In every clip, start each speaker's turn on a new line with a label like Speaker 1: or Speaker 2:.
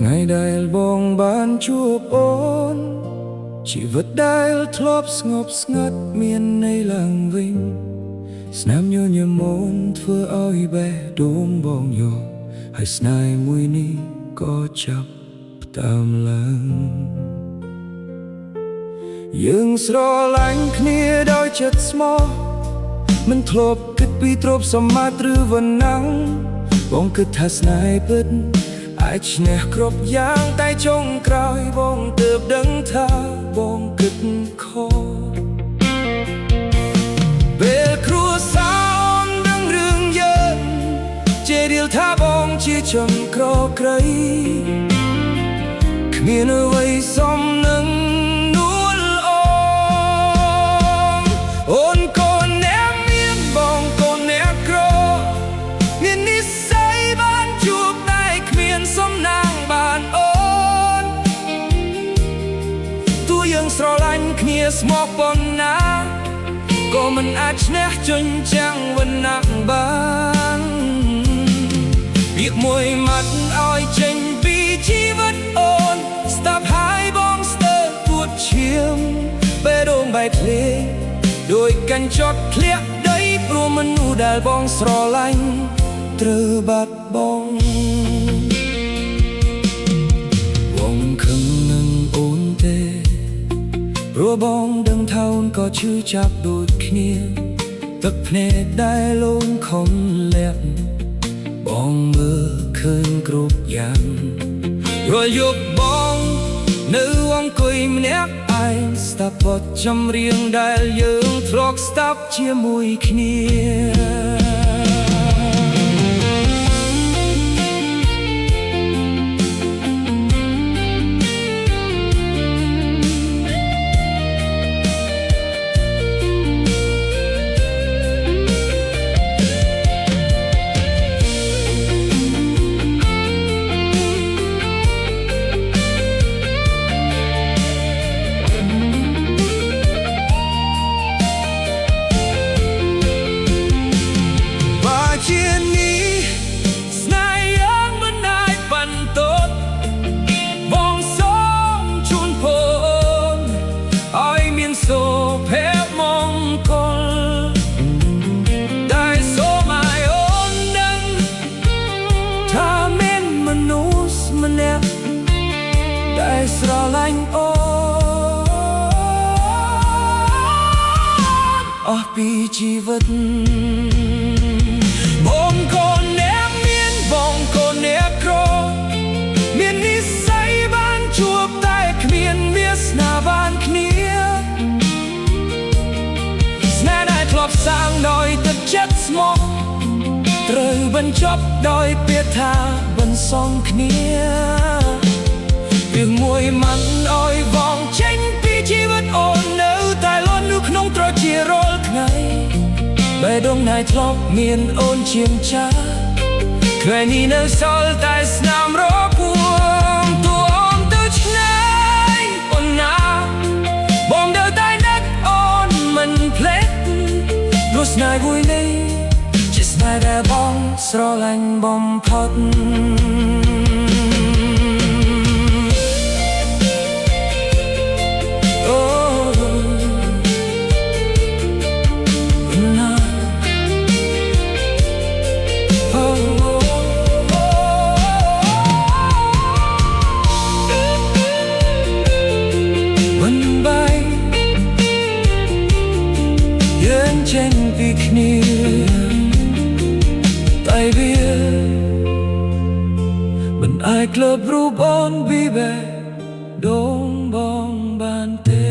Speaker 1: ថ្ងៃដែលបងបានជួបអូនជីវិតដែលធ្លាប់ស្ងប់ស្ងាត់មានន័យឡើងវិញស្នាមញញឹមអូនធ្វើឲ្យបេះដូងបងយកហើយស្នេហ៍មួយនេះក៏ចាប់ផ្ដើមឡើងយើងស្រឡាញ់គ្នាដោយចិត្តស្មោះមិនធ្លាប់គិតពីទ្រព្យសម្បត្តិឬវណ្ណៈបងគិតថាស្នេហ៍ពិតអាចឈ្នះគ្រប់យ៉ាងតែចុងក្រោយបងទើបដឹងថាបងគិតខុសពេលគ្រួសារអូនដឹងរឿងយើងជារៀលថាបងជាជនក្រក្រៃគ្មានអ្វីសមនឹងនួលអូនកូនអ្នកមានបងកូនអ្នកក្រមាននិស្ស័យបានជួបតែគ្មានសំណាងបានអូនទោះយើងស្រឡាញ់គ្នាស្មោះប៉ុណ្ណាក៏មិនអាចឈ្នះជញ្ជាំងវណ្ណៈបានពាក្យមួយម៉ាត់ឲ្យចេញពីជីវិតអូនស្ដាប់ហើយបងស្ទើរពួតឈាមបេះដូងបែកភ្លេងដូចកញ្ចក់ធ្លាក់ដីព្រោះមនុស្សដែលបងស្រឡាញ់ត្រូវបាត់បង់បងខឹងនឹងអូនទេព្រោះបងដឹងថាអូនក៏ឈឺចាប់ដូចគ្នាទឹកភ្នែកដែលអូនខំលាក់បងមើលឃើញគ្រប់យ៉ាងរាល់យប់បងនៅអង្គុយម្នាក់ឯងស្ដាប់បទចម្រៀងដែលយើងធ្លាប់ស្ដាប់ជាមួយគ្នាស្រឡាញ់អូនអស់ពីជីវិតបងកូនអ្នកមានបងកូនអ្នកក្រមាននិស្ស័យបានជួបតែគ្មានវាសនាបានគ្នាស្នេហ៍ដែលធ្លាប់សាងដោយទឹកចិត្តស្មោះត្រូវបញ្ចប់ដោយពាក្យថាបន្សងគ្នារឿងមួយមិនអោយវងចេញពីជីវិតអូននៅតែលន់នៅក្នុងត្រជារាល់ថ្ងៃបេះដូងណៃធ្លាប់មានអូនជាម្ចាស់ថ្ងៃនេះនៅសល់តែស្នាមរពួងតួអូនទៅឆ្ងាយអូនណាបងនៅតែនឹកអូនមិនភ្លេចព្រោះស្នេហ៍មួយនេះជាស្នេហ៍ដែលបងស្រឡាញ់បំផុតចេញពីគ្នាតែវាមិនអាចក្លឹបរូបអូនពីបេះដូងបងបានទេ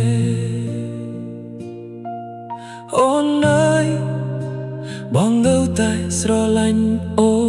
Speaker 1: អូនអើយបងនៅតែស្រឡាញ់អូ